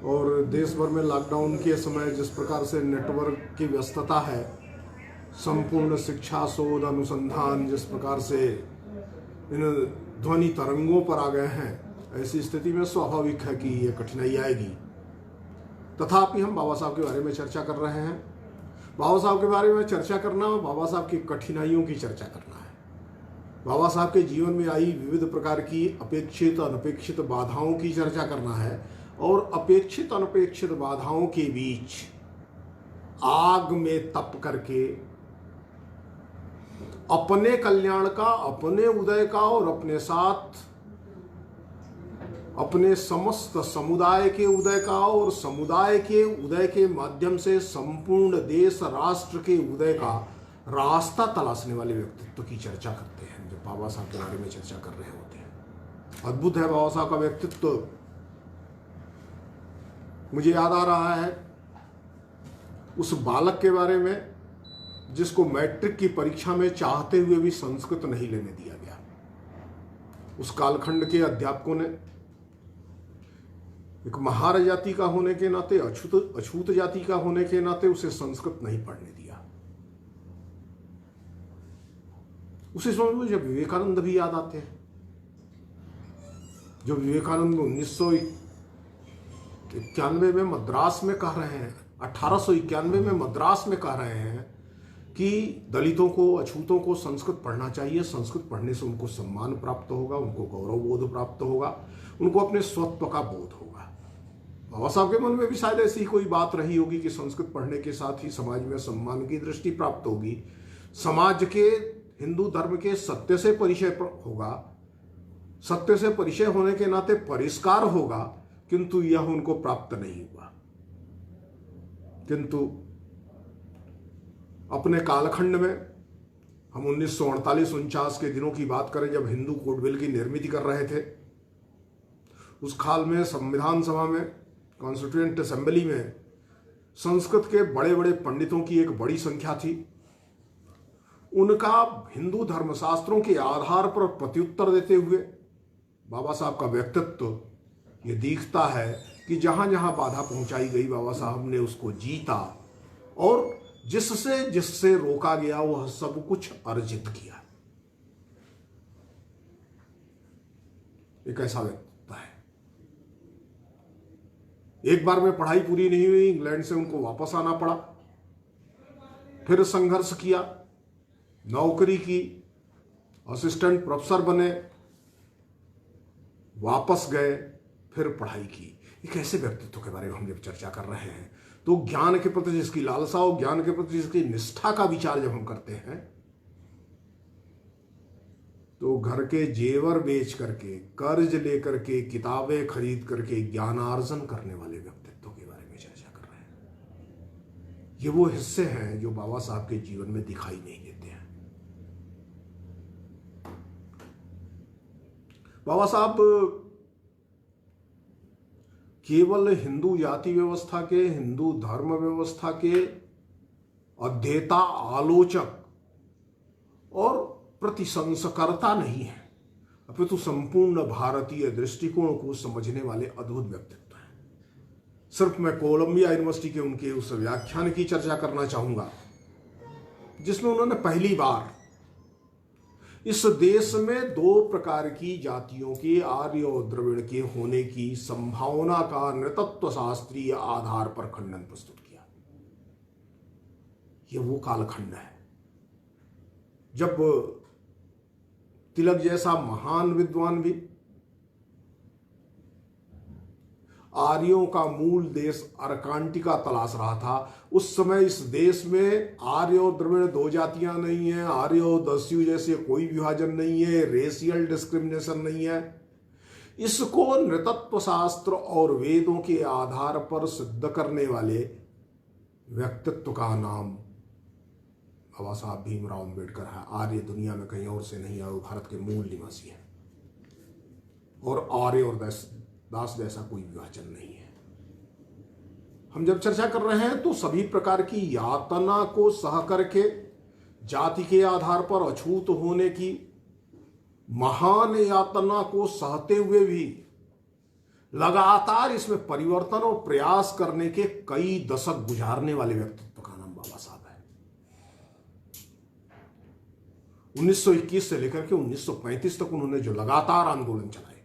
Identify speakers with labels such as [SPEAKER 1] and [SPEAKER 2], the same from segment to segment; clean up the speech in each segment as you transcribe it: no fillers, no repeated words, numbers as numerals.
[SPEAKER 1] और देश भर में लॉकडाउन के समय जिस प्रकार से नेटवर्क की व्यस्तता है, संपूर्ण शिक्षा शोध अनुसंधान जिस प्रकार से इन ध्वनि तरंगों पर आ गए हैं, ऐसी स्थिति में स्वाभाविक है कि ये कठिनाई आएगी। तथापि हम बाबा साहब के बारे में चर्चा कर रहे हैं। बाबा साहब के बारे में चर्चा करना और बाबा साहब की कठिनाइयों की चर्चा करना है। बाबा साहब के जीवन में आई विविध प्रकार की अपेक्षित अनपेक्षित बाधाओं की चर्चा करना है और अपेक्षित अनपेक्षित बाधाओं के बीच आग में तप करके अपने कल्याण का, अपने उदय का और अपने साथ अपने समस्त समुदाय के उदय का और समुदाय के उदय के माध्यम से संपूर्ण देश राष्ट्र के उदय का रास्ता तलाशने वाले व्यक्तित्व की चर्चा करते हैं जब बाबा साहब के बारे में चर्चा कर रहे होते हैं। अद्भुत है बाबा साहब का व्यक्तित्व। मुझे याद आ रहा है उस बालक के बारे में जिसको मैट्रिक की परीक्षा में चाहते हुए भी संस्कृत नहीं लेने दिया गया। उस कालखंड के अध्यापकों ने एक महार जाति का होने के नाते, अछूत जाति का होने के नाते उसे संस्कृत नहीं पढ़ने दिया। उसी समय में जब विवेकानंद भी याद आते हैं, जो विवेकानंद 1991 में मद्रास में कह रहे हैं, 1891 में मद्रास में कह रहे हैं कि दलितों को, अछूतों को संस्कृत पढ़ना चाहिए। संस्कृत पढ़ने से उनको सम्मान प्राप्त होगा, उनको गौरव बोध प्राप्त होगा, उनको अपने स्वत्व का बोध होगा। बाबा साहब के मन में भी शायद ऐसी कोई बात रही होगी कि संस्कृत पढ़ने के साथ ही समाज में सम्मान की दृष्टि प्राप्त होगी, समाज के, हिंदू धर्म के सत्य से परिचय होगा, सत्य से परिचय होने के नाते परिष्कार होगा, किंतु यह उनको प्राप्त नहीं हुआ। किंतु अपने कालखंड में हम 1948-49 के दिनों की बात करें, जब हिंदू कोड बिल की निर्मित कर रहे थे, उस काल में संविधान सभा में, कॉन्स्टिट्यूएंट असेंबली में संस्कृत के बड़े बड़े पंडितों की एक बड़ी संख्या थी। उनका हिंदू धर्मशास्त्रों के आधार पर प्रत्युत्तर देते हुए बाबा साहब का व्यक्तित्व ये दिखता है कि जहां जहां बाधा पहुंचाई गई, बाबा साहब ने उसको जीता और जिससे जिससे रोका गया वह सब कुछ अर्जित किया। एक ऐसा व्यक्तित्व है। एक बार में पढ़ाई पूरी नहीं हुई, इंग्लैंड से उनको वापस आना पड़ा, फिर संघर्ष किया, नौकरी की, असिस्टेंट प्रोफेसर बने, वापस गए, फिर पढ़ाई की। एक ऐसे व्यक्तित्व के बारे में हम जब चर्चा कर रहे हैं तो ज्ञान के प्रति जिसकी लालसा और ज्ञान के प्रति जिसकी निष्ठा का विचार जब हम करते हैं तो घर के जेवर बेच करके, कर्ज लेकर के, किताबें खरीद करके ज्ञानार्जन करने वाले व्यक्तित्व के बारे में चर्चा कर रहे हैं। ये वो हिस्से हैं जो बाबा साहब के जीवन में दिखाई नहीं देते हैं। बाबा साहब केवल हिंदू जाति व्यवस्था के, हिंदू धर्म व्यवस्था के अध्येता, आलोचक और प्रतिसंस्कर्ता नहीं है, अपितु संपूर्ण भारतीय दृष्टिकोण को समझने वाले अद्भुत व्यक्तित्व हैं। सिर्फ मैं कोलंबिया यूनिवर्सिटी के उनके उस व्याख्यान की चर्चा करना चाहूंगा जिसमें उन्होंने पहली बार इस देश में दो प्रकार की जातियों के, आर्य और द्रविड़ के होने की संभावना का नृतत्व शास्त्रीय आधार पर खंडन प्रस्तुत किया। यह वो कालखंड है जब तिलक जैसा महान विद्वान भी आर्यों का मूल देश अरकांटिका तलाश रहा था। उस समय इस देश में आर्य और द्रविड़ दो जातियां नहीं है, आर्य और दस्यु जैसे कोई विभाजन नहीं है, रेशियल डिस्क्रिमिनेशन नहीं है। इसको नृतत्व शास्त्र और वेदों के आधार पर सिद्ध करने वाले व्यक्तित्व का नाम बाबा साहब भीमराव अम्बेडकर है। आर्य दुनिया में कहीं और से नहीं है, वो भारत के मूल निवासी है और आर्य और दास जैसा कोई विभाजन नहीं है। हम जब चर्चा कर रहे हैं तो सभी प्रकार की यातना को सह करके, जाति के आधार पर अछूत होने की महान यातना को सहते हुए भी लगातार इसमें परिवर्तन और प्रयास करने के कई दशक गुजारने वाले व्यक्तित्व का नाम बाबा साहब है। 1921 से लेकर के 1935 तक उन्होंने जो लगातार आंदोलन चलाए,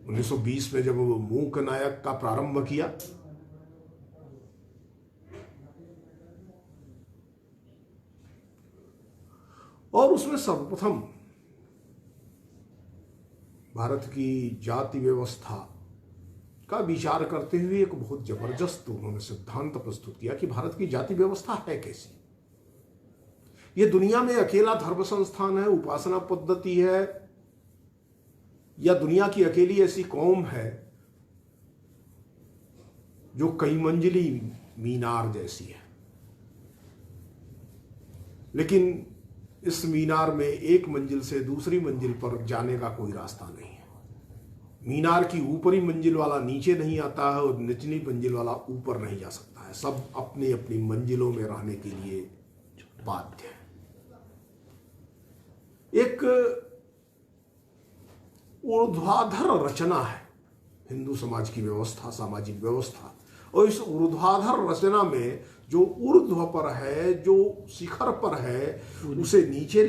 [SPEAKER 1] 1920 में जब वो मूक नायक का प्रारंभ किया, और उसमें सर्वप्रथम भारत की जाति व्यवस्था का विचार करते हुए एक बहुत जबरदस्त उन्होंने सिद्धांत प्रस्तुत किया कि भारत की जाति व्यवस्था है कैसी। ये दुनिया में अकेला धर्म संस्थान है, उपासना पद्धति है, या दुनिया की अकेली ऐसी कौम है जो कई मंजिली मीनार जैसी है, लेकिन इस मीनार में एक मंजिल से दूसरी मंजिल पर जाने का कोई रास्ता नहीं है। मीनार की ऊपरी मंजिल वाला नीचे नहीं आता है और निचली मंजिल वाला ऊपर नहीं जा सकता है। सब अपनी अपनी मंजिलों में रहने के लिए बाध्य है। एक ऊर्ध्वाधर रचना है हिंदू समाज की व्यवस्था, सामाजिक व्यवस्था, और इस ऊर्ध्वाधर रचना में जो ऊर्ध्व पर है, जो शिखर पर है, उसे नीचे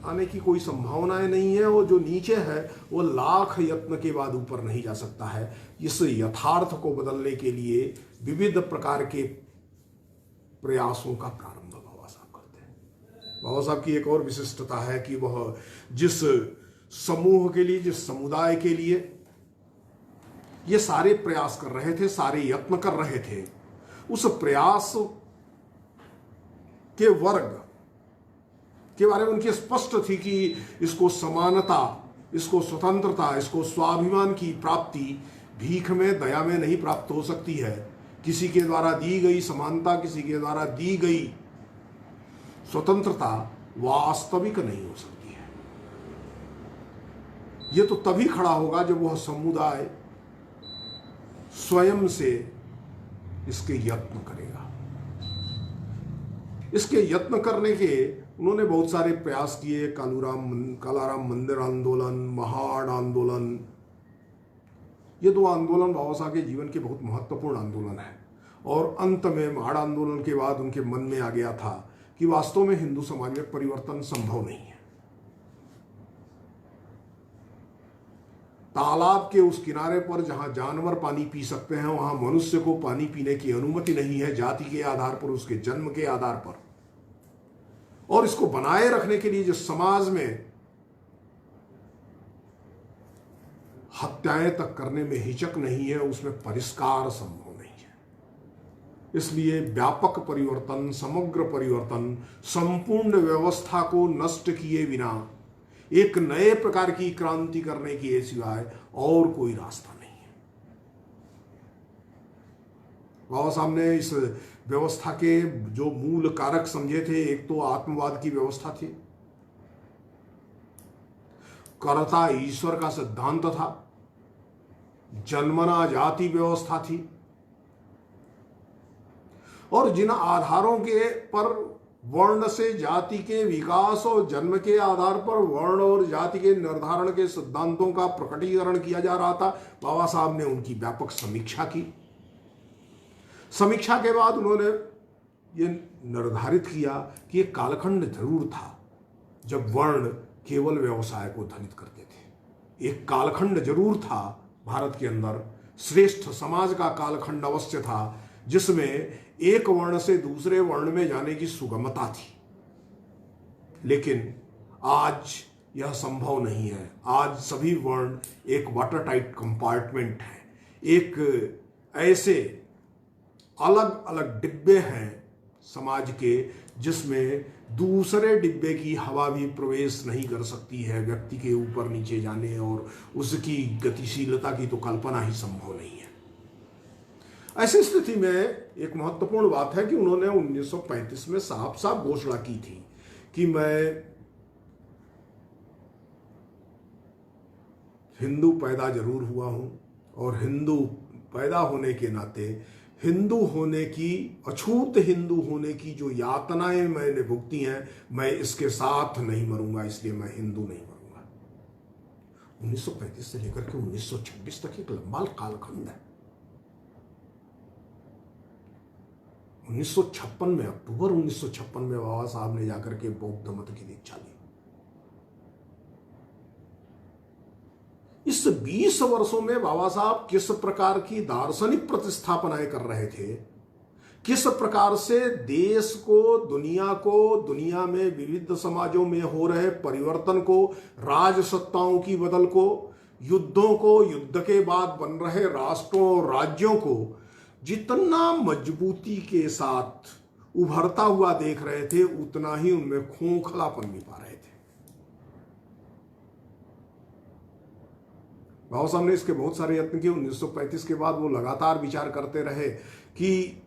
[SPEAKER 1] आने की कोई संभावनाएं नहीं है, और जो नीचे है वो लाख यत्न के बाद ऊपर नहीं जा सकता है। इस यथार्थ को बदलने के लिए विविध प्रकार के प्रयासों का प्रारंभ बाबा साहब करते हैं। बाबा साहब की एक और विशिष्टता है कि वह जिस समूह के लिए, जिस समुदाय के लिए ये सारे प्रयास कर रहे थे, सारे यत्न कर रहे थे, उस प्रयास के वर्ग के बारे में उनकी स्पष्ट थी कि इसको समानता, इसको स्वतंत्रता, इसको स्वाभिमान की प्राप्ति भीख में, दया में नहीं प्राप्त हो सकती है। किसी के द्वारा दी गई समानता, किसी के द्वारा दी गई स्वतंत्रता वास्तविक नहीं हो सकती है। यह तो तभी खड़ा होगा जब वह समुदाय स्वयं से इसके यत्न करेगा। इसके यत्न करने के उन्होंने बहुत सारे प्रयास किए। कालाराम मंदिर आंदोलन, महाड़ आंदोलन, ये दो आंदोलन बाबा साहब के जीवन के बहुत महत्वपूर्ण आंदोलन है। और अंत में महाड़ आंदोलन के बाद उनके मन में आ गया था कि वास्तव में हिंदू समाज में परिवर्तन संभव नहीं है। तालाब के उस किनारे पर जहां जानवर पानी पी सकते हैं, वहां मनुष्य को पानी पीने की अनुमति नहीं है, जाति के आधार पर, उसके जन्म के आधार पर। और इसको बनाए रखने के लिए जिस समाज में हत्याएं तक करने में हिचक नहीं है, उसमें परिष्कार संभव नहीं है। इसलिए व्यापक परिवर्तन, समग्र परिवर्तन, संपूर्ण व्यवस्था को नष्ट किए बिना एक नए प्रकार की क्रांति करने के सिवाय और कोई रास्ता नहीं है। बाबा साहब ने इस व्यवस्था के जो मूल कारक समझे थे, एक तो आत्मवाद की व्यवस्था थी, कर्ता ईश्वर का सिद्धांत था, जन्मना जाति व्यवस्था थी, और जिन आधारों के पर वर्ण से जाति के विकास और जन्म के आधार पर वर्ण और जाति के निर्धारण के सिद्धांतों का प्रकटीकरण किया जा रहा था, बाबा साहब ने उनकी व्यापक समीक्षा की। समीक्षा के बाद उन्होंने ये निर्धारित किया कि एक कालखंड जरूर था जब वर्ण केवल व्यवसाय को ध्वनित करते थे। एक कालखंड जरूर था भारत के अंदर, श्रेष्ठ समाज का कालखंड अवश्य था, जिसमें एक वर्ण से दूसरे वर्ण में जाने की सुगमता थी। लेकिन आज यह संभव नहीं है। आज सभी वर्ण एक वाटर टाइट कंपार्टमेंट है, एक ऐसे अलग अलग डिब्बे हैं समाज के, जिसमें दूसरे डिब्बे की हवा भी प्रवेश नहीं कर सकती है। व्यक्ति के ऊपर नीचे जाने और उसकी गतिशीलता की तो कल्पना ही संभव नहीं है। ऐसी स्थिति में एक महत्वपूर्ण बात है कि उन्होंने 1935 में साफ साफ घोषणा की थी कि मैं हिंदू पैदा जरूर हुआ हूं, और हिंदू पैदा होने के नाते हिंदू होने की, अछूत हिंदू होने की जो यातनाएं मैंने भुगती हैं, मैं इसके साथ नहीं मरूंगा, इसलिए मैं हिंदू नहीं मरूंगा। 1935 से लेकर के 1926 तक एक लंबा कालखंड है। 1956 में, अक्टूबर 1956 में बाबा साहब ने जाकर के बौद्ध मत की दीक्षा ली। इस 20 वर्षों में बाबा साहब किस प्रकार की दार्शनिक प्रतिस्थापनाएं कर रहे थे, किस प्रकार से देश को, दुनिया में विविध समाजों में हो रहे परिवर्तन को, राजसत्ताओं की बदल को, युद्धों को, युद्ध के बाद बन रहे राष्ट्रों और राज्यों को जितना मजबूती के साथ उभरता हुआ देख रहे थे, उतना ही उनमें खोखलापन भी पा रहे थे। बाबा साहब ने इसके बहुत सारे यत्न किए। 1935 के बाद वो लगातार विचार करते रहे कि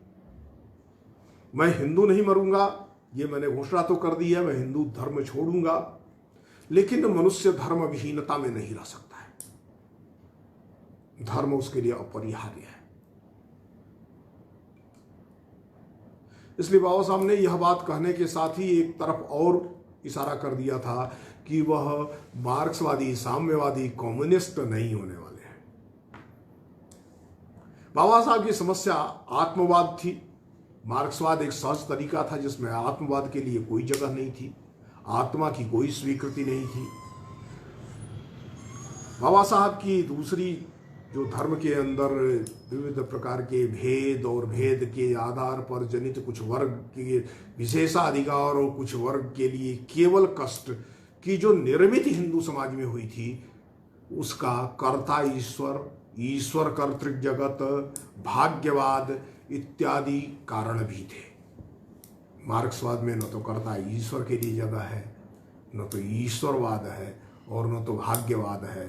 [SPEAKER 1] मैं हिंदू नहीं मरूंगा, ये मैंने घोषणा तो कर दी है, मैं हिंदू धर्म छोड़ूंगा, लेकिन मनुष्य धर्म विहीनता में नहीं रह सकता है, धर्म उसके लिए अपरिहार्य है। इसलिए बाबा साहब ने यह बात कहने के साथ ही एक तरफ और इशारा कर दिया था कि वह मार्क्सवादी, साम्यवादी, कम्युनिस्ट नहीं होने वाले हैं। बाबा साहब की समस्या आत्मवाद थी। मार्क्सवाद एक सहज तरीका था जिसमें आत्मवाद के लिए कोई जगह नहीं थी, आत्मा की कोई स्वीकृति नहीं थी। बाबा साहब की दूसरी जो धर्म के अंदर विविध प्रकार के भेद और भेद के आधार पर जनित कुछ वर्ग के विशेषाधिकार और कुछ वर्ग के लिए केवल कष्ट की जो निर्मित हिंदू समाज में हुई थी, उसका कर्ता ईश्वर, ईश्वर कर्तृक जगत, भाग्यवाद इत्यादि कारण भी थे। मार्क्सवाद में न तो कर्ता ईश्वर के लिए जगह है, न तो ईश्वरवाद है और न तो भाग्यवाद है।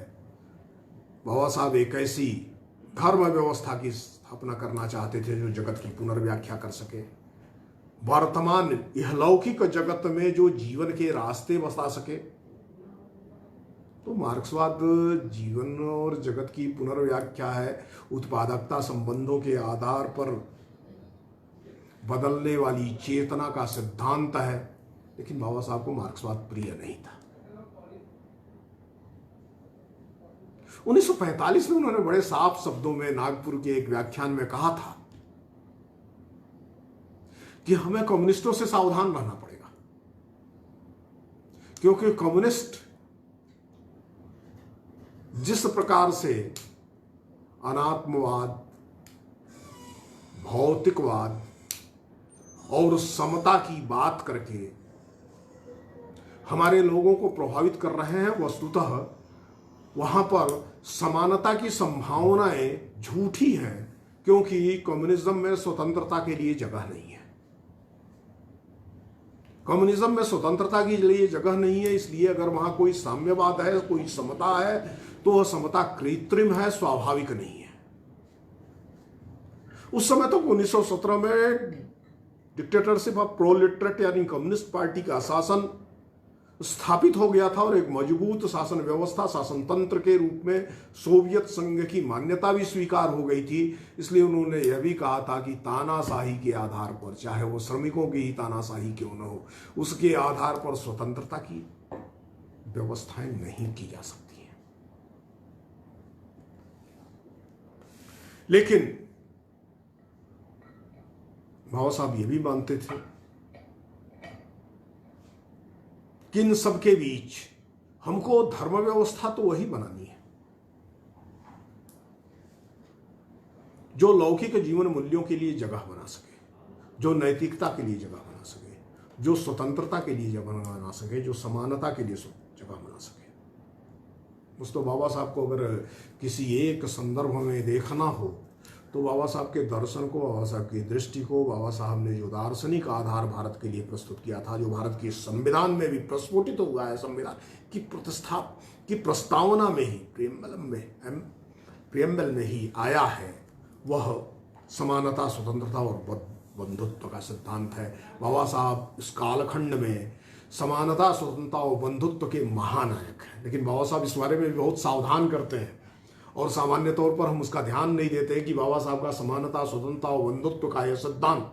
[SPEAKER 1] बाबा साहब एक ऐसी धर्म व्यवस्था की स्थापना करना चाहते थे जो जगत की पुनर्व्याख्या कर सके, वर्तमान इहलौकिक जगत में जो जीवन के रास्ते बता सके। तो मार्क्सवाद जीवन और जगत की पुनर्व्याख्या है, उत्पादकता संबंधों के आधार पर बदलने वाली चेतना का सिद्धांत है, लेकिन बाबा साहब को मार्क्सवाद प्रिय नहीं था। 1945 में उन्होंने बड़े साफ शब्दों में नागपुर के एक व्याख्यान में कहा था कि हमें कम्युनिस्टों से सावधान रहना पड़ेगा, क्योंकि कम्युनिस्ट जिस प्रकार से अनात्मवाद, भौतिकवाद और समता की बात करके हमारे लोगों को प्रभावित कर रहे हैं, वस्तुतः वहां पर समानता की संभावनाएं झूठी हैं, क्योंकि कम्युनिज्म में स्वतंत्रता के लिए जगह नहीं है। कम्युनिज्म में स्वतंत्रता के लिए जगह नहीं है, इसलिए अगर वहां कोई साम्यवाद है, कोई समता है, तो वह समता कृत्रिम है, स्वाभाविक नहीं है। उस समय तो 1917 में डिक्टेटरशिप ऑफ प्रोलेटरेट यानी कम्युनिस्ट पार्टी का शासन स्थापित हो गया था और एक मजबूत शासन व्यवस्था, शासन तंत्र के रूप में सोवियत संघ की मान्यता भी स्वीकार हो गई थी। इसलिए उन्होंने यह भी कहा था कि तानाशाही के आधार पर, चाहे वो श्रमिकों की ही तानाशाही क्यों न हो, उसके आधार पर स्वतंत्रता की व्यवस्थाएं नहीं की जा सकती हैं। लेकिन बाबा साहब ये भी मानते थे कि इन सबके बीच हमको धर्म व्यवस्था तो वही बनानी है जो लौकिक जीवन मूल्यों के लिए जगह बना सके, जो नैतिकता के लिए जगह बना सके, जो स्वतंत्रता के लिए जगह बना सके, जो समानता के लिए जगह बना सके। दोस्तों, बाबा साहब को अगर किसी एक संदर्भ में देखना हो तो बाबा साहब के दर्शन को, बाबा साहब की दृष्टि को, बाबा साहब ने जो दार्शनिक आधार भारत के लिए प्रस्तुत किया था, जो भारत के संविधान में भी प्रस्फुटित हुआ है, संविधान की प्रतिष्ठा की प्रस्तावना में ही, प्रियम्बल में ही आया है, वह समानता, स्वतंत्रता और बंधुत्व का सिद्धांत है। बाबा साहब इस कालखंड में समानता, स्वतंत्रता और बंधुत्व के महानायक हैं। लेकिन बाबा साहब इस बारे में भी बहुत सावधान करते हैं और सामान्य तौर पर हम उसका ध्यान नहीं देते कि बाबा साहब का समानता, स्वतंत्रता और बंधुत्व का यह सिद्धांत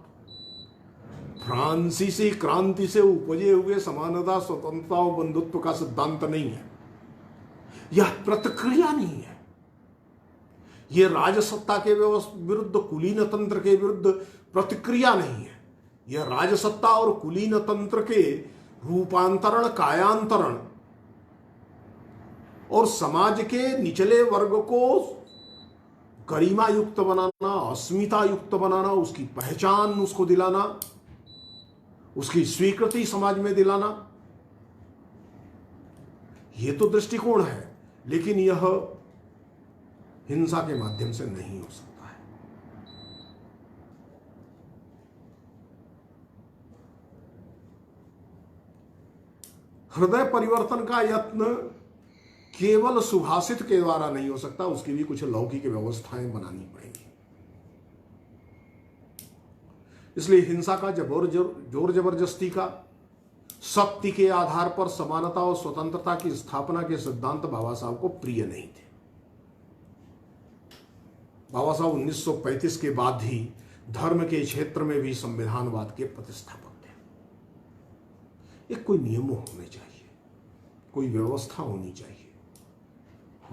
[SPEAKER 1] फ्रांसीसी क्रांति से उपजे हुए समानता, स्वतंत्रता और बंधुत्व का सिद्धांत नहीं है। यह प्रतिक्रिया नहीं है। यह राजसत्ता के विरुद्ध, कुलीन तंत्र के विरुद्ध प्रतिक्रिया नहीं है। यह राजसत्ता और कुलीन तंत्र के रूपांतरण, कायांतरण और समाज के निचले वर्ग को गरिमा युक्त बनाना, अस्मिता युक्त बनाना, उसकी पहचान उसको दिलाना, उसकी स्वीकृति समाज में दिलाना, यह तो दृष्टिकोण है। लेकिन यह हिंसा के माध्यम से नहीं हो सकता है। हृदय परिवर्तन का यत्न केवल सुभाषित के द्वारा नहीं हो सकता, उसकी भी कुछ लौकिक व्यवस्थाएं बनानी पड़ेंगी। इसलिए हिंसा का जोर जबरदस्ती का, शक्ति के आधार पर समानता और स्वतंत्रता की स्थापना के सिद्धांत बाबा साहब को प्रिय नहीं थे। बाबा साहब 1935 के बाद ही धर्म के क्षेत्र में भी संविधानवाद के प्रतिष्ठापक थे। एक कोई नियम होने चाहिए, कोई व्यवस्था होनी चाहिए।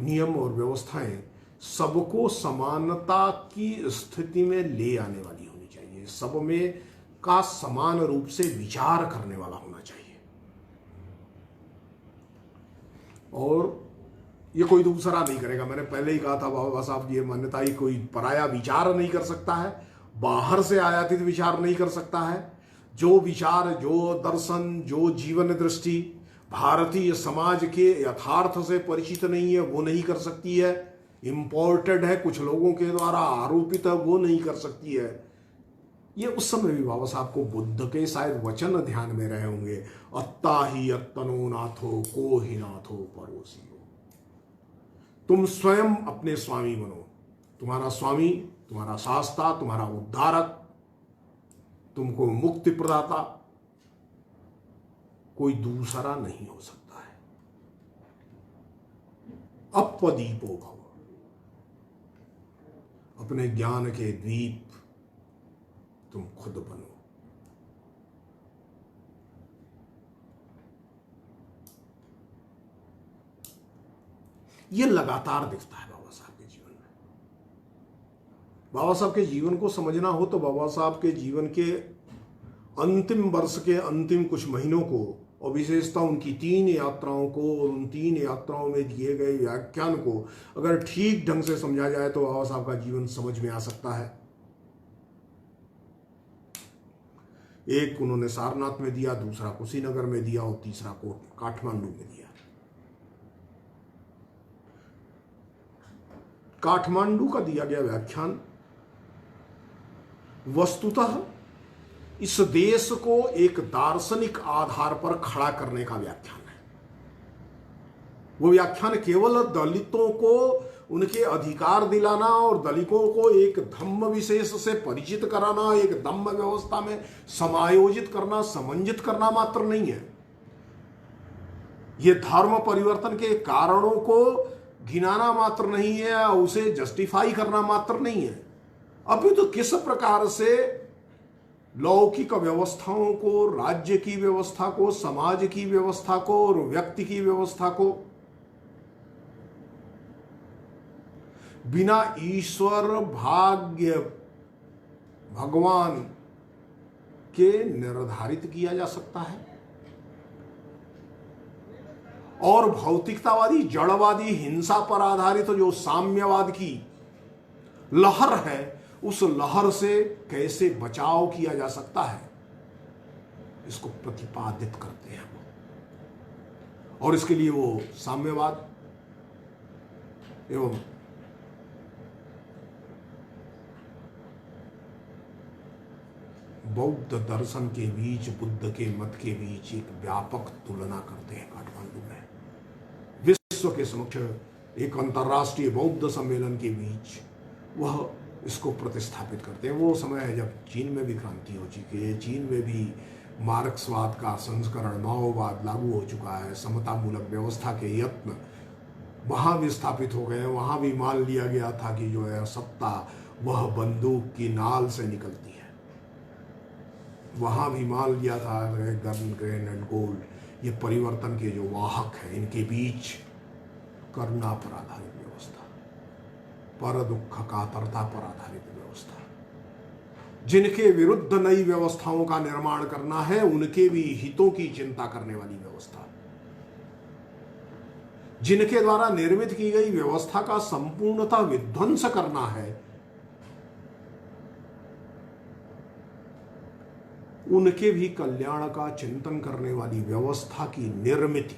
[SPEAKER 1] नियम और व्यवस्थाएं सबको समानता की स्थिति में ले आने वाली होनी चाहिए, सब में का समान रूप से विचार करने वाला होना चाहिए। और ये कोई दूसरा नहीं करेगा। मैंने पहले ही कहा था बाबा साहब की ये मान्यता ही, कोई पराया विचार नहीं कर सकता है, बाहर से आयातित विचार नहीं कर सकता है। जो विचार, जो दर्शन, जो जीवन दृष्टि भारतीय समाज के यथार्थ से परिचित नहीं है, वो नहीं कर सकती है। इंपोर्टेड है, कुछ लोगों के द्वारा आरोपित है, वो नहीं कर सकती है। ये उस समय भी बाबा साहब को बुद्ध के शायद वचन ध्यान में रहे होंगे, अत्ता ही अत्तनो नाथो को ही नाथो परोसियो। तुम स्वयं अपने स्वामी बनो। तुम्हारा स्वामी, तुम्हारा शास्ता, तुम्हारा उद्धारक, तुमको मुक्ति प्रदाता कोई दूसरा नहीं हो सकता है। अपदीपो भव, अपने ज्ञान के द्वीप तुम खुद बनो। यह लगातार दिखता है बाबा साहब के जीवन में। बाबा साहब के जीवन को समझना हो तो बाबा साहब के जीवन के अंतिम वर्ष के अंतिम कुछ महीनों को, और विशेषता उनकी 3 यात्राओं को और उन 3 यात्राओं में दिए गए व्याख्यान को अगर ठीक ढंग से समझा जाए तो बाबा साहब का जीवन समझ में आ सकता है। एक उन्होंने सारनाथ में दिया, दूसरा कुशीनगर में दिया और तीसरा को काठमांडू में दिया। काठमांडू का दिया गया व्याख्यान वस्तुतः इस देश को एक दार्शनिक आधार पर खड़ा करने का व्याख्यान है। वो व्याख्यान केवल दलितों को उनके अधिकार दिलाना और दलितों को एक धम्म विशेष से परिचित कराना, एक धम्म व्यवस्था में समायोजित करना, समंजित करना मात्र नहीं है। ये धर्म परिवर्तन के कारणों को गिनाना मात्र नहीं है, उसे जस्टिफाई करना मात्र नहीं है। अभी तो किस प्रकार से लौकिक व्यवस्थाओं को, राज्य की व्यवस्था को, समाज की व्यवस्था को और व्यक्ति की व्यवस्था को बिना ईश्वर, भाग्य, भगवान के निर्धारित किया जा सकता है। और भौतिकतावादी, जड़वादी, हिंसा पर आधारित जो साम्यवाद की लहर है, उस लहर से कैसे बचाव किया जा सकता है, इसको प्रतिपादित करते हैं वो। और इसके लिए वो साम्यवाद एवं बौद्ध दर्शन के बीच, बुद्ध के मत के बीच एक व्यापक तुलना करते हैं। काठमांडू में विश्व के समक्ष एक अंतर्राष्ट्रीय बौद्ध सम्मेलन के बीच वह इसको प्रतिस्थापित करते हैं। वो समय है जब चीन में भी क्रांति हो चुकी है, चीन में भी मार्क्सवाद का संस्करण, माओवाद लागू हो चुका है, समतामूलक व्यवस्था के यत्न वहां भी स्थापित हो गए हैं। वहां भी मान लिया गया था कि जो है सत्ता वह बंदूक की नाल से निकलती है। वहां भी मान लिया था गन, ग्रेन एंड गोल्ड ये परिवर्तन के जो वाहक हैं, इनके बीच करुणा पर आधारित व्यवस्था, पर दुख कातरता पर आधारित व्यवस्था। जिनके विरुद्ध नई व्यवस्थाओं का निर्माण करना है, उनके भी हितों की चिंता करने वाली व्यवस्था। जिनके द्वारा निर्मित की गई व्यवस्था का संपूर्णतः विध्वंस करना है, उनके भी कल्याण का चिंतन करने वाली व्यवस्था की निर्मिति,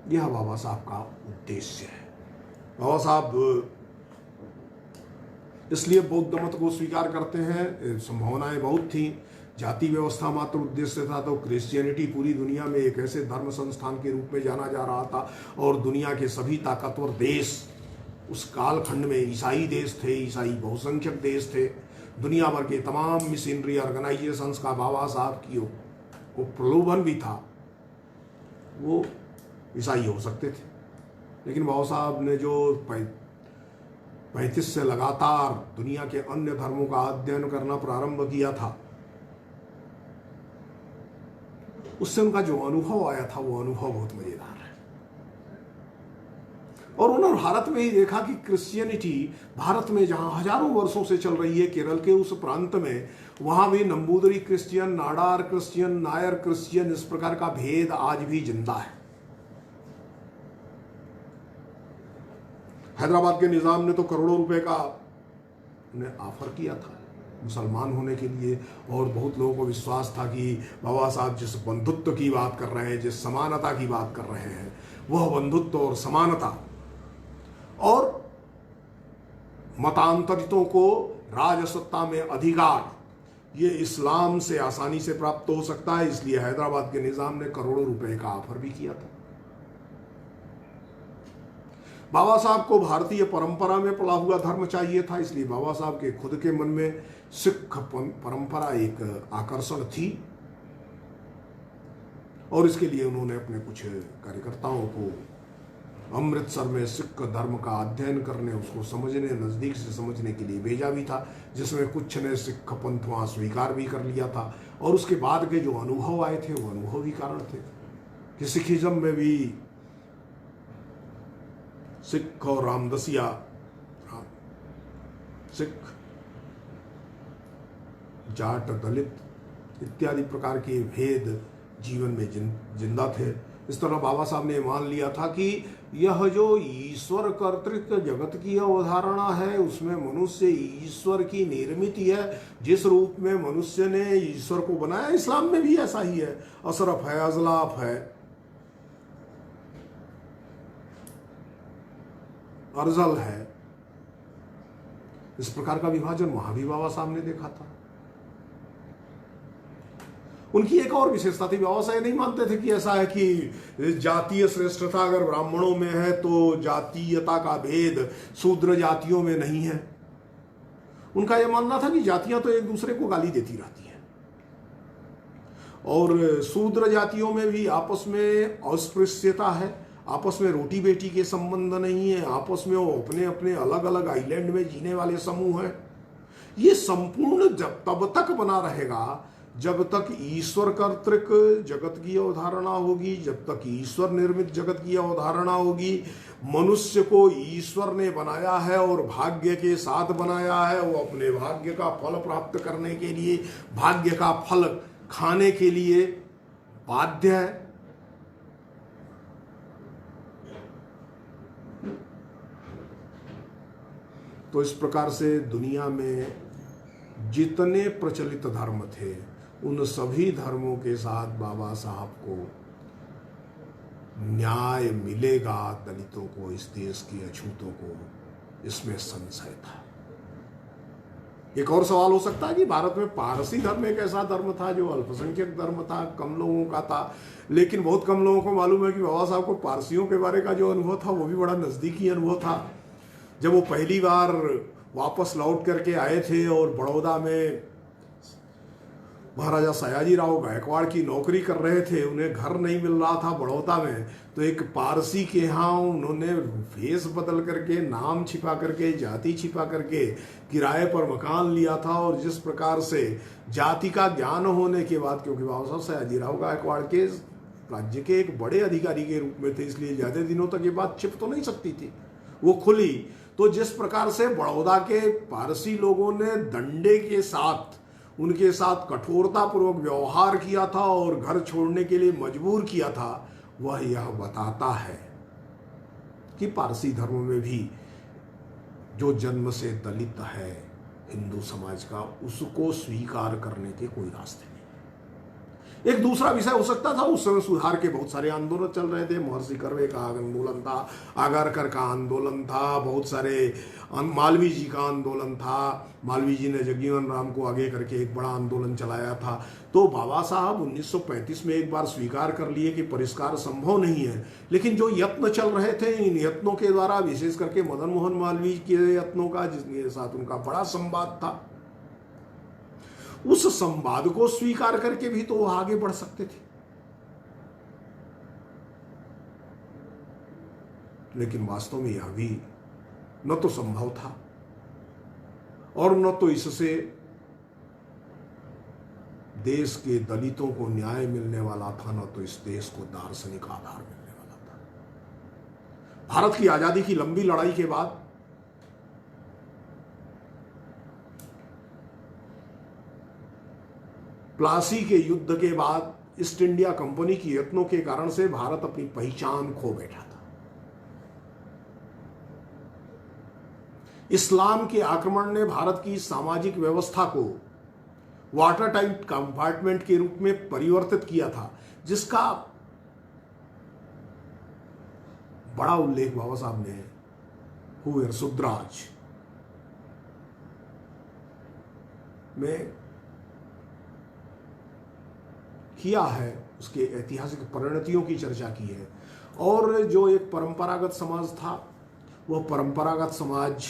[SPEAKER 1] यह बाबा साहब का उद्देश्य है। बाबा साहब इसलिए बौद्ध मत को स्वीकार करते हैं। संभावनाएं बहुत थी। जाति व्यवस्था मात्र उद्देश्य था तो क्रिश्चियनिटी पूरी दुनिया में एक ऐसे धर्म संस्थान के रूप में जाना जा रहा था और दुनिया के सभी ताकतवर देश उस कालखंड में ईसाई देश थे, ईसाई बहुसंख्यक देश थे। दुनिया भर के तमाम मिशनरी ऑर्गेनाइजेशंस का बाबा साहब की वो प्रलोभन भी था, वो ईसाई हो सकते थे। लेकिन बाबा साहब ने जो 35 से लगातार दुनिया के अन्य धर्मों का अध्ययन करना प्रारंभ किया था, उससे उनका जो अनुभव आया था वो अनुभव बहुत मजेदार है। और उन्होंने भारत में ही देखा कि क्रिश्चियनिटी भारत में जहां हजारों वर्षों से चल रही है, केरल के उस प्रांत में, वहां भी Namboodiri Christian, Nadar Christian, Nair Christian, इस प्रकार का भेद आज भी जिंदा है। हैदराबाद के निजाम ने तो करोड़ों रुपए का उन्हें ऑफर किया था मुसलमान होने के लिए, और बहुत लोगों को विश्वास था कि बाबा साहब जिस बंधुत्व की बात कर रहे हैं, जिस समानता की बात कर रहे हैं, वह बंधुत्व और समानता और मतांतरितों को राजसत्ता में अधिकार, ये इस्लाम से आसानी से प्राप्त हो सकता है। इसलिए हैदराबाद के निजाम ने करोड़ों रुपए का ऑफर भी किया था। बाबा साहब को भारतीय परंपरा में पला हुआ धर्म चाहिए था, इसलिए बाबा साहब के खुद के मन में सिख परंपरा एक आकर्षण थी और इसके लिए उन्होंने अपने कुछ कार्यकर्ताओं को अमृतसर में सिख धर्म का अध्ययन करने, उसको समझने, नजदीक से समझने के लिए भेजा भी था, जिसमें कुछ ने सिख पंथ वहां स्वीकार भी कर लिया था। और उसके बाद के जो अनुभव आए थे वो अनुभव ही कारण थे कि सिखिज्म में भी सिख और रामदसिया, सिख, जाट, दलित इत्यादि प्रकार के भेद जीवन में जिंदा थे। इस तरह बाबा साहब ने मान लिया था कि यह जो ईश्वर कर्तृत्व जगत की अवधारणा है, उसमें मनुष्य ईश्वर की निर्मित है। जिस रूप में मनुष्य ने ईश्वर को बनाया, इस्लाम में भी ऐसा ही है। अशरफ है, अजलाफ है, अर्जल है, इस प्रकार का विभाजन वहां भी बाबा साहब ने देखा था। उनकी एक और विशेषता थी, बाबा साहब नहीं मानते थे कि ऐसा है कि जातीय श्रेष्ठता अगर ब्राह्मणों में है तो जातीयता का भेद शूद्र जातियों में नहीं है। उनका यह मानना था कि जातियां तो एक दूसरे को गाली देती रहती हैं और शूद्र जातियों में भी आपस में अस्पृश्यता है, आपस में रोटी बेटी के संबंध नहीं है, आपस में वो अपने अपने अलग अलग आइलैंड में जीने वाले समूह हैं। ये संपूर्ण जब तब तक बना रहेगा जब तक ईश्वर कर्तृक जगत की अवधारणा होगी, जब तक ईश्वर निर्मित जगत की अवधारणा होगी। मनुष्य को ईश्वर ने बनाया है और भाग्य के साथ बनाया है, वो अपने भाग्य का फल प्राप्त करने के लिए, भाग्य का फल खाने के लिए बाध्य है। तो इस प्रकार से दुनिया में जितने प्रचलित धर्म थे, उन सभी धर्मों के साथ बाबा साहब को न्याय मिलेगा, दलितों को, इस देश के अछूतों को, इसमें संशय था। एक और सवाल हो सकता है कि भारत में पारसी धर्म एक ऐसा धर्म था जो अल्पसंख्यक धर्म था, कम लोगों का था, लेकिन बहुत कम लोगों को मालूम है कि बाबा साहब को पारसियों के बारे का जो अनुभव था वो भी बड़ा नजदीकी अनुभव था। जब वो पहली बार वापस लौट करके आए थे और बड़ौदा में महाराजा सयाजीराव गायकवाड़ की नौकरी कर रहे थे, उन्हें घर नहीं मिल रहा था बड़ौदा में, तो एक पारसी के यहाँ उन्होंने भेष बदल करके, नाम छिपा करके, जाति छिपा करके किराए पर मकान लिया था। और जिस प्रकार से जाति का ज्ञान होने के बाद, क्योंकि बाबा साहब सयाजीराव गायकवाड़ के राज्य के एक बड़े अधिकारी के रूप में थे, इसलिए ज्यादा दिनों तक ये बात छिप तो नहीं सकती थी, वो खुली। तो जिस प्रकार से बड़ौदा के पारसी लोगों ने डंडे के साथ उनके साथ कठोरतापूर्वक व्यवहार किया था और घर छोड़ने के लिए मजबूर किया था, वह यह बताता है कि पारसी धर्म में भी जो जन्म से दलित है हिंदू समाज का, उसको स्वीकार करने के कोई रास्ते नहीं। एक दूसरा विषय हो सकता था, उस समय सुधार के बहुत सारे आंदोलन चल रहे थे, महर्षि कर्वे का आंदोलन था, आगरकर का आंदोलन था, बहुत सारे मालवीय जी का आंदोलन था, मालवीय जी ने जगजीवन राम को आगे करके एक बड़ा आंदोलन चलाया था। तो बाबा साहब 1935 में एक बार स्वीकार कर लिए कि परिष्कार संभव नहीं है, लेकिन जो यत्न चल रहे थे, इन यत्नों के द्वारा, विशेष करके मदन मोहन मालवीय के यत्नों का, जिसके साथ उनका बड़ा संवाद था, उस संवाद को स्वीकार करके भी तो वो आगे बढ़ सकते थे। लेकिन वास्तव में यह भी न तो संभव था और न तो इससे देश के दलितों को न्याय मिलने वाला था, न तो इस देश को दार्शनिक आधार मिलने वाला था। भारत की आजादी की लंबी लड़ाई के बाद प्लासी के युद्ध के बाद ईस्ट इंडिया कंपनी की यत्नों के कारण से भारत अपनी पहचान खो बैठा था। इस्लाम के आक्रमण ने भारत की सामाजिक व्यवस्था को वाटर टाइट कंपार्टमेंट के रूप में परिवर्तित किया था, जिसका बड़ा उल्लेख बाबा साहब ने हुए सुद्राज में किया है, उसके ऐतिहासिक परिणतियों की चर्चा की है। और जो एक परंपरागत समाज था, वह परंपरागत समाज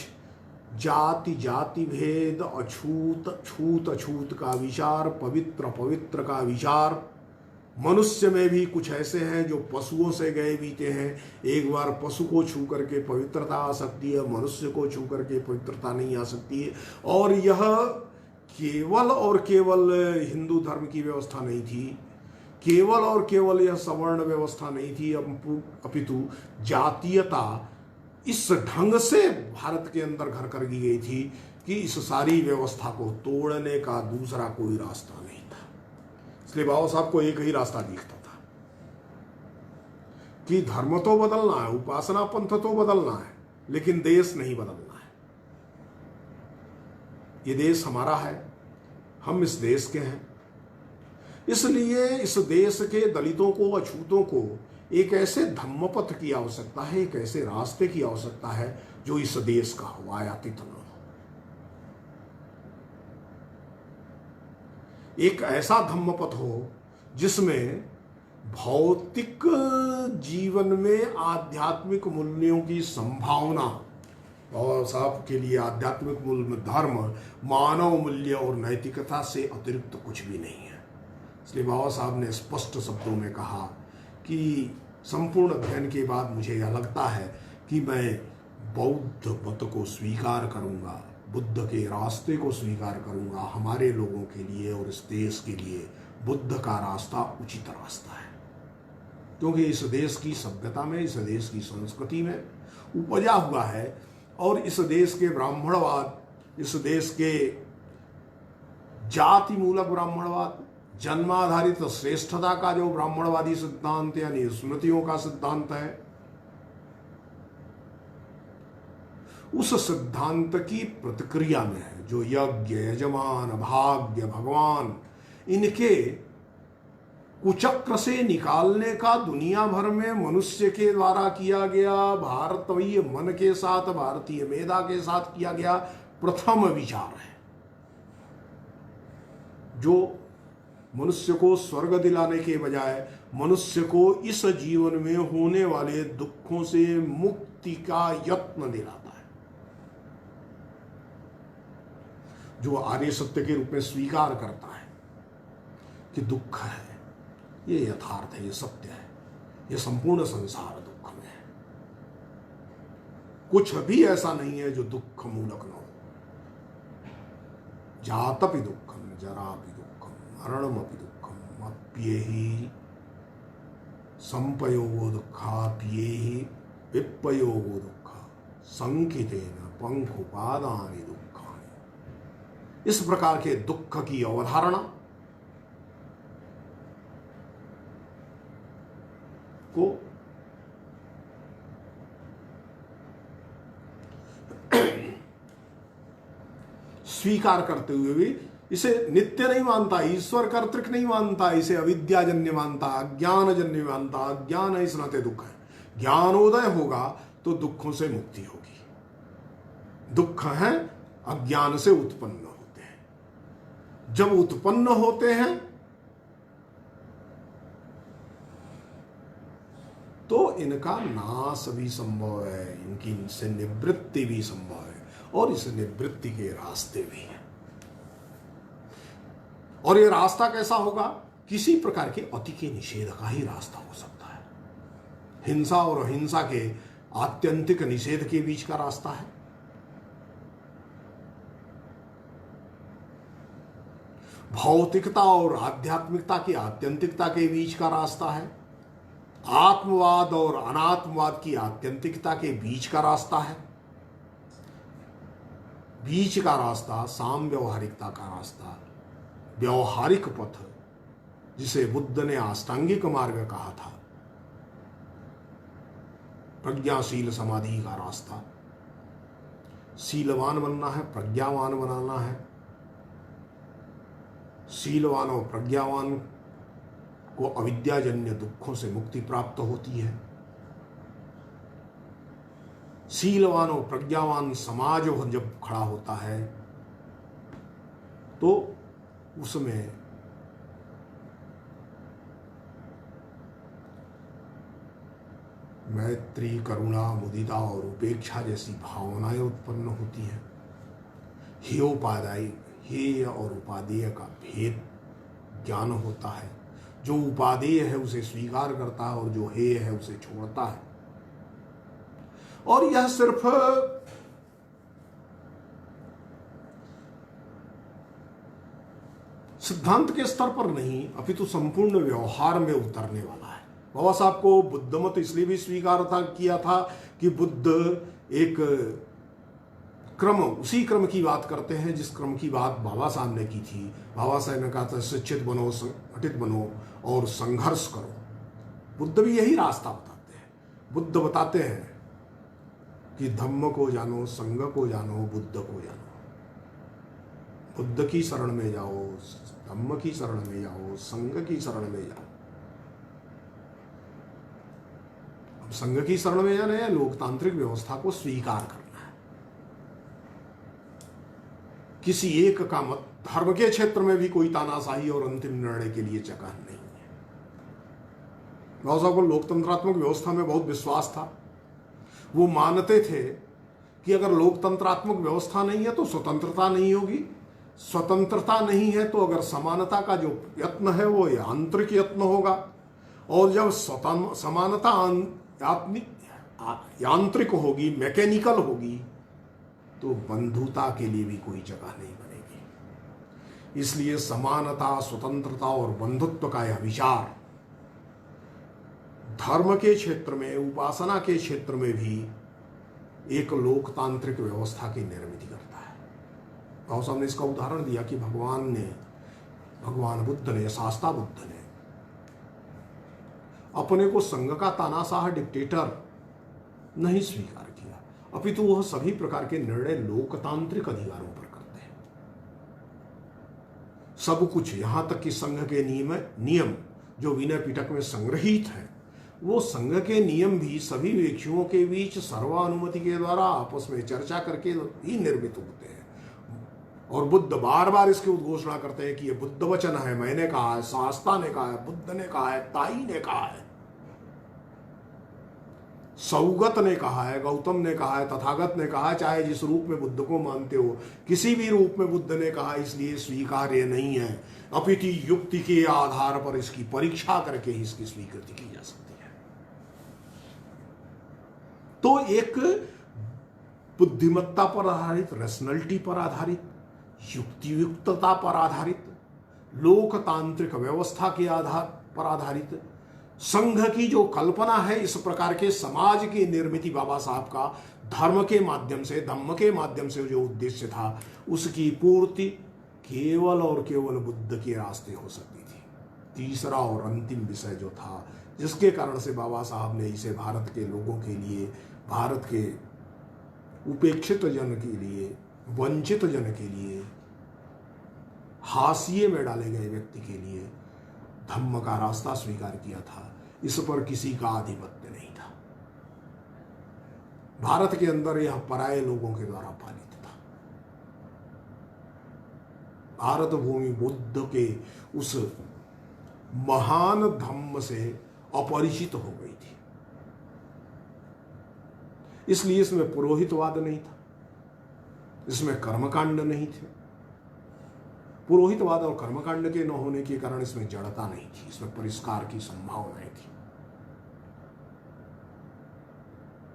[SPEAKER 1] जाति जाति भेद, अछूत छूत अछूत का विचार, पवित्र पवित्र का विचार, मनुष्य में भी कुछ ऐसे हैं जो पशुओं से गए बीते हैं। एक बार पशु को छू करके पवित्रता आ सकती है, मनुष्य को छू करके पवित्रता नहीं आ सकती है। और यह केवल और केवल हिंदू धर्म की व्यवस्था नहीं थी, केवल और केवल यह सवर्ण व्यवस्था नहीं थी, अपितु जातीयता इस ढंग से भारत के अंदर घर कर दी गई थी कि इस सारी व्यवस्था को तोड़ने का दूसरा कोई रास्ता नहीं था। इसलिए बाबा साहब को एक ही रास्ता दिखता था कि धर्म तो बदलना है, उपासना पंथ तो बदलना है, लेकिन देश नहीं बदलना है। ये देश हमारा है, हम इस देश के हैं, इसलिए इस देश के दलितों को, अछूतों को एक ऐसे धम्मपथ की आवश्यकता है, एक ऐसे रास्ते की आवश्यकता है जो इस देश का हो, आयातित न हो। एक ऐसा धम्मपथ हो जिसमें भौतिक जीवन में आध्यात्मिक मूल्यों की संभावना, और साहब के लिए आध्यात्मिक मूल्य धर्म, मानव मूल्य और नैतिकता से अतिरिक्त कुछ भी नहीं है। इसलिए बाबा साहब ने स्पष्ट शब्दों में कहा कि संपूर्ण अध्ययन के बाद मुझे यह लगता है कि मैं बौद्ध मत को स्वीकार करूंगा, बुद्ध के रास्ते को स्वीकार करूंगा। हमारे लोगों के लिए और इस देश के लिए बुद्ध का रास्ता उचित रास्ता है, क्योंकि इस देश की सभ्यता में, इस देश की संस्कृति में उपजा हुआ है। और इस देश के ब्राह्मणवाद, इस देश के जाति मूलक ब्राह्मणवाद, जन्माधारित श्रेष्ठता का जो ब्राह्मणवादी सिद्धांत यानी स्मृतियों का सिद्धांत है, उस सिद्धांत की प्रतिक्रिया में है जो यज्ञ, यजमान, भाग्य, भगवान, इनके कुचक्र से निकालने का दुनिया भर में मनुष्य के द्वारा किया गया, भारतीय मन के साथ, भारतीय मेधा के साथ किया गया प्रथम विचार है, जो मनुष्य को स्वर्ग दिलाने के बजाय मनुष्य को इस जीवन में होने वाले दुखों से मुक्ति का यत्न दिलाता है, जो आर्य सत्य के रूप में स्वीकार करता है कि दुख है, ये यथार्थ है, ये सत्य है, ये संपूर्ण संसार दुख में है। कुछ भी ऐसा नहीं है जो दुख मूलक न हो। जातपि दुखम, जरापि दुखम, मरणमपि दुखम, अप्येहि संपयोगो दुखा पिये विपयोगो दुखा संकितेन पंखुपादानि दुखानि। इस प्रकार के दुख की अवधारणा को स्वीकार करते हुए भी इसे नित्य नहीं मानता, ईश्वर कर्तृक नहीं मानता, इसे अविद्याजन्य मानता, अज्ञानजन्य मानता। अज्ञान है इस नाते दुख है। ज्ञानोदय होगा तो दुखों से मुक्ति होगी। दुख है अज्ञान से उत्पन्न होते हैं। जब उत्पन्न होते हैं तो इनका नाश भी संभव है, इनकी इनसे निवृत्ति भी संभव है, और इस निवृत्ति के रास्ते भी हैं। और ये रास्ता कैसा होगा? किसी प्रकार के अति के निषेध का ही रास्ता हो सकता है। हिंसा और अहिंसा के आत्यंतिक निषेध के बीच का रास्ता है। भौतिकता और आध्यात्मिकता की आत्यंतिकता के बीच का रास्ता है। आत्मवाद और अनात्मवाद की आत्यंतिकता के बीच का रास्ता है। बीच का रास्ता साम व्यवहारिकता का रास्ता, व्यवहारिक पथ, जिसे बुद्ध ने अष्टांगिक मार्ग कहा था। प्रज्ञाशील समाधि का रास्ता, शीलवान बनना है, प्रज्ञावान बनाना है। शीलवान और प्रज्ञावान को अविद्याजन्य दुखों से मुक्ति प्राप्त होती है। शीलवान और प्रज्ञावान समाज जब खड़ा होता है तो उसमें मैत्री, करुणा, मुदिता और उपेक्षा जैसी भावनाएं उत्पन्न होती हैं। हेय और उपादेय का भेद ज्ञान होता है। जो उपादेय है उसे स्वीकार करता है और जो हेय है उसे छोड़ता है। और यह सिर्फ सिद्धांत के स्तर पर नहीं, अपितु संपूर्ण व्यवहार में उतरने वाला है। बाबा साहब को बुद्ध मत इसलिए भी स्वीकार किया था कि बुद्ध एक क्रम, उसी क्रम की बात करते हैं जिस क्रम की बात बाबा साहब ने की थी। बाबा साहब ने कहा था शिक्षित बनो, संगठित बनो और संघर्ष करो। बुद्ध भी यही रास्ता बताते हैं। बुद्ध बताते हैं कि धम्म को जानो, संघ को जानो, बुद्ध को जानो। बुद्ध की शरण में जाओ, धम्म की शरण में जाओ, संघ की शरण में जाओ। अब संघ की शरण में जाना है लोकतांत्रिक व्यवस्था को स्वीकार करना है। किसी एक का मत, धर्म के क्षेत्र में भी कोई तानाशाही और अंतिम निर्णय के लिए जगह नहीं है। बाबा साहब को लोकतंत्रात्मक व्यवस्था में बहुत विश्वास था। वो मानते थे कि अगर लोकतंत्रात्मक व्यवस्था नहीं है तो स्वतंत्रता नहीं होगी। स्वतंत्रता नहीं है तो अगर समानता का जो यत्न है वो यांत्रिक यत्न होगा। और जब समानता यांत्रिक होगी, मैकेनिकल होगी, तो बंधुता के लिए भी कोई जगह नहीं बनेगी। इसलिए समानता, स्वतंत्रता और बंधुत्व का यह विचार धर्म के क्षेत्र में, उपासना के क्षेत्र में भी एक लोकतांत्रिक व्यवस्था की निर्मित करता है। बाबा साहब ने इसका उदाहरण दिया कि भगवान बुद्ध ने, शास्ता बुद्ध ने अपने को संघ का तानाशाह डिक्टेटर नहीं स्वीकार किया, अपितु वह सभी प्रकार के निर्णय लोकतांत्रिक अधिकारों पर करते हैं। सब कुछ, यहां तक कि संघ के नियम जो विनय पिटक में संग्रहित है, वो संघ के नियम भी सभी व्यक्तियों के बीच सर्वानुमति के द्वारा आपस में चर्चा करके ही निर्मित होते हैं। और बुद्ध बार बार इसकी उद्घोषणा करते हैं कि ये बुद्ध वचन है, मैंने कहा है, शास्ता ने कहा है, बुद्ध ने कहा है, ताई ने कहा है, सौगत ने कहा है, गौतम ने कहा है, तथागत ने कहा है। चाहे जिस रूप में बुद्ध को मानते हो, किसी भी रूप में बुद्ध ने कहा, इसलिए स्वीकार्य नहीं है। अपितु युक्ति के आधार पर इसकी परीक्षा करके ही इसकी स्वीकृति की जा सकती है। तो एक बुद्धिमत्ता पर आधारित, रैशनैलिटी पर आधारित, युक्तियुक्तता पर आधारित, लोकतांत्रिक व्यवस्था के आधार पर आधारित संघ की जो कल्पना है, इस प्रकार के समाज की निर्मिति बाबा साहब का धर्म के माध्यम से, धम्म के माध्यम से जो उद्देश्य था, उसकी पूर्ति केवल और केवल बुद्ध के रास्ते हो सकती थी। तीसरा और अंतिम विषय जो था, जिसके कारण से बाबा साहब ने इसे भारत के लोगों के लिए, भारत के उपेक्षित जन के लिए, वंचित जन के लिए, हाशिए में डाले गए व्यक्ति के लिए धम्म का रास्ता स्वीकार किया था, इस पर किसी का आधिपत्य नहीं था। भारत के अंदर यह पराये लोगों के द्वारा पालित था। भारत भूमि बुद्ध के उस महान धम्म से अपरिचित हो गई थी, इसलिए इसमें पुरोहितवाद नहीं था, इसमें कर्मकांड नहीं थे। पुरोहितवाद और कर्मकांड के न होने के कारण इसमें जड़ता नहीं थी, इसमें परिष्कार की संभावनाएं थी।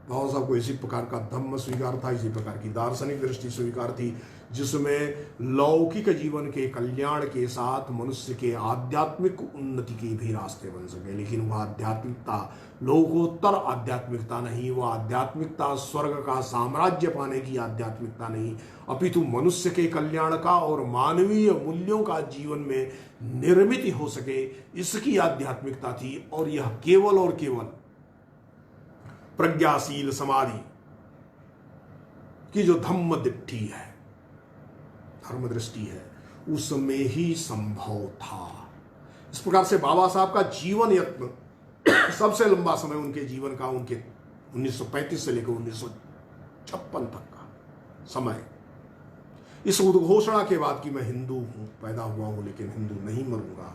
[SPEAKER 1] बाबा साहब को इसी प्रकार का धम्म स्वीकार था, इसी प्रकार की दार्शनिक दृष्टि स्वीकार थी, जिसमें लौकिक जीवन के कल्याण के साथ मनुष्य के आध्यात्मिक उन्नति के भी रास्ते बन सके। लेकिन वह आध्यात्मिकता लोकोत्तर आध्यात्मिकता नहीं, वह आध्यात्मिकता स्वर्ग का साम्राज्य पाने की आध्यात्मिकता नहीं, अपितु मनुष्य के कल्याण का और मानवीय मूल्यों का जीवन में निर्मित हो सके, इसकी आध्यात्मिकता थी। और यह केवल और केवल प्रज्ञाशील समाधि की जो धम्म दिट्ठी है, धर्म दृष्टि है, उसमें ही संभव था। इस प्रकार से बाबा साहब का जीवन यत्न, सबसे लंबा समय उनके जीवन का, उनके 1935 से लेकर 1956 तक का समय, इस उद्घोषणा के बाद कि मैं हिंदू हूं, पैदा हुआ हूं लेकिन हिंदू नहीं मरूंगा,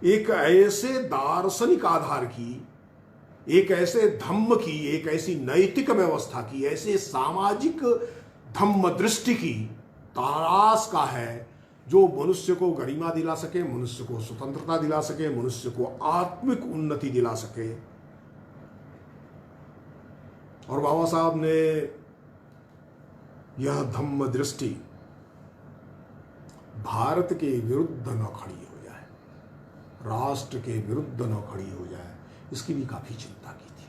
[SPEAKER 1] एक ऐसे दार्शनिक आधार की, एक ऐसे धम्म की, एक ऐसी नैतिक व्यवस्था की, ऐसे सामाजिक धम्म दृष्टि की तलाश का है जो मनुष्य को गरिमा दिला सके, मनुष्य को स्वतंत्रता दिला सके, मनुष्य को आत्मिक उन्नति दिला सके। और बाबा साहब ने यह धम्म दृष्टि भारत के विरुद्ध न खड़ी हो जाए, राष्ट्र के विरुद्ध न खड़ी हो जाए, इसकी भी काफी चिंता की थी।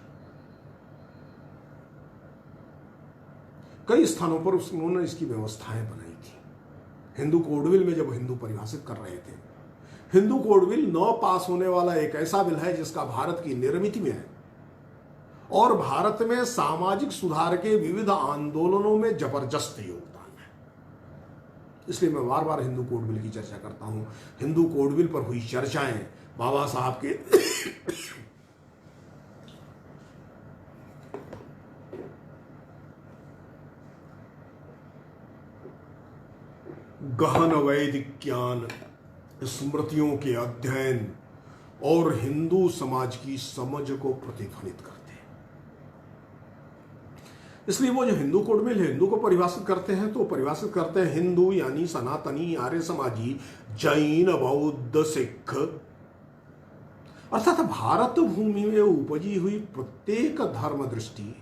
[SPEAKER 1] कई स्थानों पर उन्होंने इसकी व्यवस्थाएं बनाई थी। हिंदू कोडविल में जब हिंदू परिभाषित कर रहे थे, हिंदू कोडविल 9 पास होने वाला एक ऐसा बिल है जिसका भारत की निर्मिति में है और भारत में सामाजिक सुधार के विविध आंदोलनों में जबरदस्त योगदान है। इसलिए मैं बार बार हिंदू कोडविल की चर्चा करता हूं। हिंदू कोडविल पर हुई चर्चाएं बाबा साहब के गहन वैदिक ज्ञान, स्मृतियों के अध्ययन और हिंदू समाज की समझ को प्रतिध्वनित करते हैं। इसलिए वो जो हिंदू कोडविल है, हिंदू को परिभाषित करते हैं तो परिभाषित करते हैं हिंदू यानी सनातनी, आर्य समाजी, जैन, बौद्ध, सिख, अर्थात भारत भूमि में उपजी हुई प्रत्येक धर्म दृष्टि,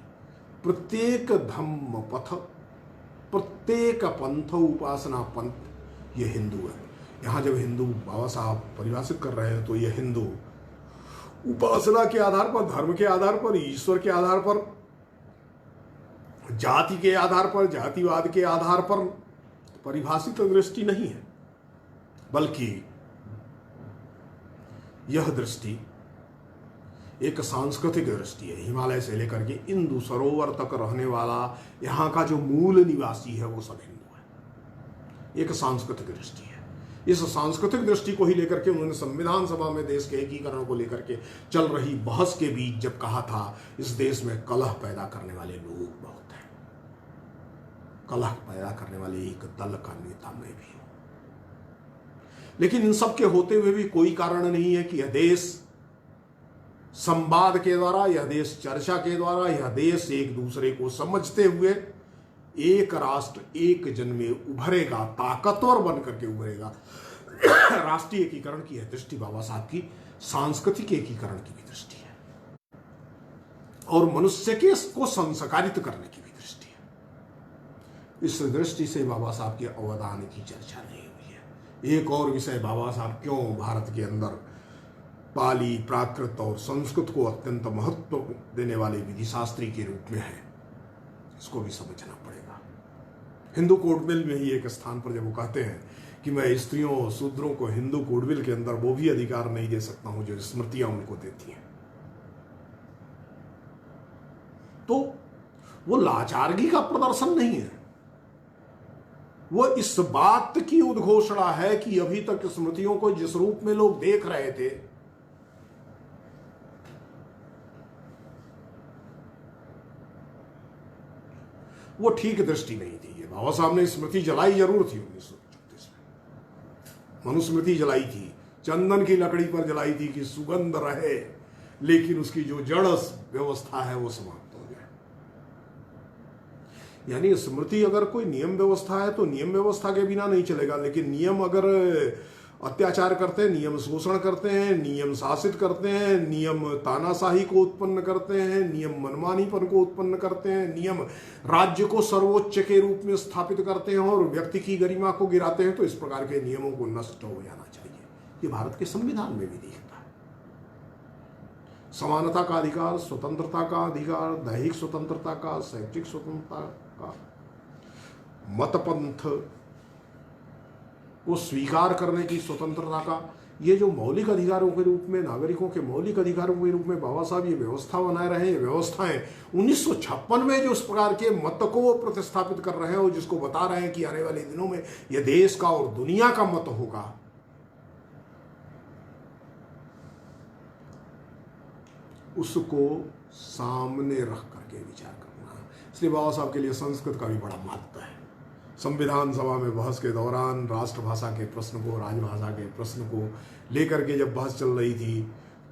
[SPEAKER 1] प्रत्येक धम्म पथ, प्रत्येक पंथ, उपासना पंथ, ये हिंदू है। यहां जब हिंदू बाबा साहब परिभाषित कर रहे हैं तो ये हिंदू उपासना के आधार पर, धर्म के आधार पर, ईश्वर के आधार पर, जाति के आधार पर, जातिवाद के आधार पर परिभाषित दृष्टि नहीं है, बल्कि यह दृष्टि एक सांस्कृतिक दृष्टि है। हिमालय से लेकर के इंदु सरोवर तक रहने वाला यहाँ का जो मूल निवासी है वो सब हिंदू है। एक सांस्कृतिक दृष्टि है। इस सांस्कृतिक दृष्टि को ही लेकर के उन्होंने संविधान सभा में देश के एकीकरण को लेकर के चल रही बहस के बीच जब कहा था, इस देश में कलह पैदा करने वाले लोग बहुत हैं, कलह पैदा करने वाले एक दल का नेता मैं भी हूं, लेकिन इन सब के होते हुए भी कोई कारण नहीं है कि यह देश संवाद के द्वारा, यह देश चर्चा के द्वारा, यह देश एक दूसरे को समझते हुए एक राष्ट्र एक जन में उभरेगा, ताकतवर बन करके उभरेगा। राष्ट्रीय एकीकरण की यह दृष्टि बाबा साहब की सांस्कृतिक एकीकरण की भी दृष्टि है और मनुष्य के को संस्कारित करने की भी दृष्टि है। इस दृष्टि से बाबा साहब के अवदान की चर्चा नहीं हुई है। एक और विषय, बाबा साहब क्यों भारत के अंदर पाली, प्राकृत और संस्कृत को अत्यंत महत्व देने वाले विधिशास्त्री के रूप में है। इसको भी समझना पड़ेगा। हिंदू कोडविल में ही एक स्थान पर जब वो कहते हैं कि मैं स्त्रियों और शूद्रों को हिंदू कोडविल के अंदर वो भी अधिकार नहीं दे सकता हूं जो स्मृतियां उनको देती हैं, तो वो लाचारगी का प्रदर्शन नहीं है, वो इस बात की उद्घोषणा है कि अभी तक स्मृतियों को जिस रूप में लोग देख रहे थे, वो ठीक दृष्टि नहीं थी। ये बाबा साहब ने स्मृति जलाई जरूर थी 1936 में, मनुस्मृति जलाई थी, चंदन की लकड़ी पर जलाई थी कि सुगंध रहे, लेकिन उसकी जो जड़ व्यवस्था है वो समाप्त हो जाए। यानी स्मृति अगर कोई नियम व्यवस्था है तो नियम व्यवस्था के बिना नहीं चलेगा, लेकिन नियम अगर अत्याचार करते हैं, नियम शोषण करते हैं, नियम शासित करते हैं, नियम तानाशाही को उत्पन्न करते हैं, नियम मनमानीपन को उत्पन्न करते हैं, नियम राज्य को सर्वोच्च के रूप में स्थापित करते हैं और व्यक्ति की गरिमा को गिराते हैं, तो इस प्रकार के नियमों को नष्ट हो जाना चाहिए। ये भारत के संविधान में भी दिखता है। समानता का अधिकार, स्वतंत्रता का अधिकार, दैहिक स्वतंत्रता का, शैक्षिक स्वतंत्रता का, मतपंथ को स्वीकार करने की स्वतंत्रता का, ये जो मौलिक अधिकारों के रूप में, नागरिकों के मौलिक अधिकारों के रूप में बाबा साहब ये व्यवस्था बनाए रहे हैं, ये व्यवस्थाएं 1956 में जो इस प्रकार के मत को प्रतिस्थापित कर रहे हैं और जिसको बता रहे हैं कि आने वाले दिनों में यह देश का और दुनिया का मत होगा, उसको सामने रख करके विचार करना। इसलिए बाबा साहब के लिए संस्कृत का भी बड़ा महत्व है। संविधान सभा में बहस के दौरान राष्ट्रभाषा के प्रश्न को, राजभाषा के प्रश्न को लेकर के जब बहस चल रही थी,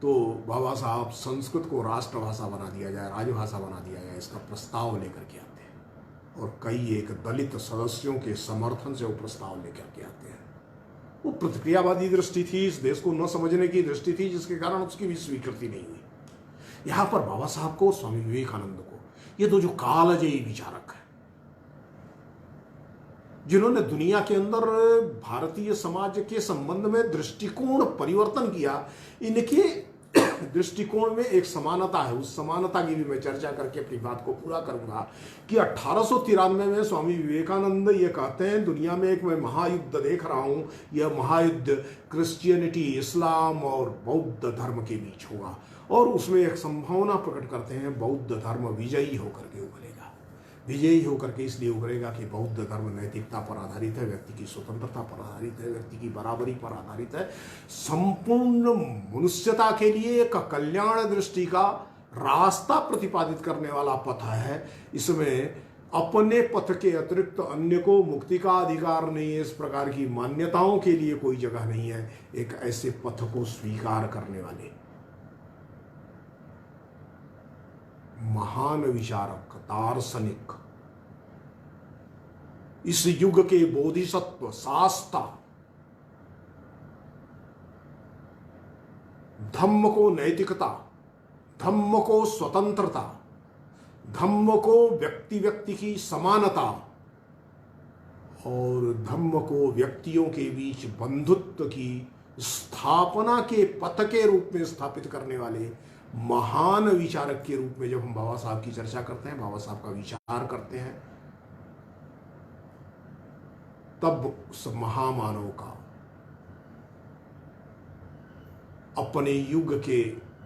[SPEAKER 1] तो बाबा साहब संस्कृत को राष्ट्रभाषा बना दिया जाए, राजभाषा बना दिया जाए, इसका प्रस्ताव लेकर के आते हैं और कई एक दलित सदस्यों के समर्थन से वो प्रस्ताव लेकर के आते हैं। वो प्रतिक्रियावादी दृष्टि थी, इस देश को न समझने की दृष्टि थी, जिसके कारण उसकी भी स्वीकृति नहीं हुई। यहां पर बाबा साहब को, स्वामी विवेकानंद को, ये दो जो कालजयी विचारक हैं, जिन्होंने दुनिया के अंदर भारतीय समाज के संबंध में दृष्टिकोण परिवर्तन किया, इनके दृष्टिकोण में एक समानता है। उस समानता की भी मैं चर्चा करके अपनी बात को पूरा करूंगा कि 1893 में स्वामी विवेकानंद ये कहते हैं, दुनिया में एक मैं महायुद्ध देख रहा हूं, यह महायुद्ध क्रिश्चियनिटी, इस्लाम और बौद्ध धर्म के बीच होगा, और उसमें एक संभावना प्रकट करते हैं बौद्ध धर्म विजयी होकर के उभरेगा। विजयी होकर के इसलिए उभरेगा कि बौद्ध धर्म नैतिकता पर आधारित है, व्यक्ति की स्वतंत्रता पर आधारित है, व्यक्ति की बराबरी पर आधारित है, संपूर्ण मनुष्यता के लिए एक कल्याण दृष्टि का रास्ता प्रतिपादित करने वाला पथ है। इसमें अपने पथ के अतिरिक्त अन्य को मुक्ति का अधिकार नहीं है, इस प्रकार की मान्यताओं के लिए कोई जगह नहीं है। एक ऐसे पथ को स्वीकार करने वाले महान विचारक, दार्शनिक, इस युग के बोधिसत्व, शास्ता, धम्म को नैतिकता, धम्म को स्वतंत्रता, धम्म को व्यक्ति व्यक्ति की समानता और धम्म को व्यक्तियों के बीच बंधुत्व की स्थापना के पथ के रूप में स्थापित करने वाले महान विचारक के रूप में जब हम बाबा साहब की चर्चा करते हैं, बाबा साहब का विचार करते हैं, तब उस महामानव का अपने युग के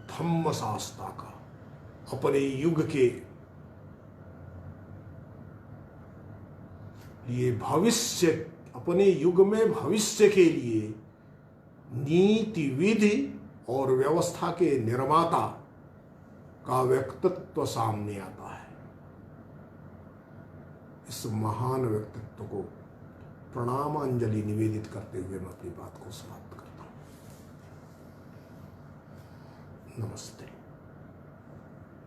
[SPEAKER 1] धम्म शास्त्रा का, अपने युग के लिए भविष्य, अपने युग में भविष्य के लिए नीति, विधि और व्यवस्था के निर्माता का व्यक्तित्व सामने आता है। इस महान व्यक्तित्व को प्रणामांजलि निवेदित करते हुए मैं अपनी बात को समाप्त करता हूं। नमस्ते।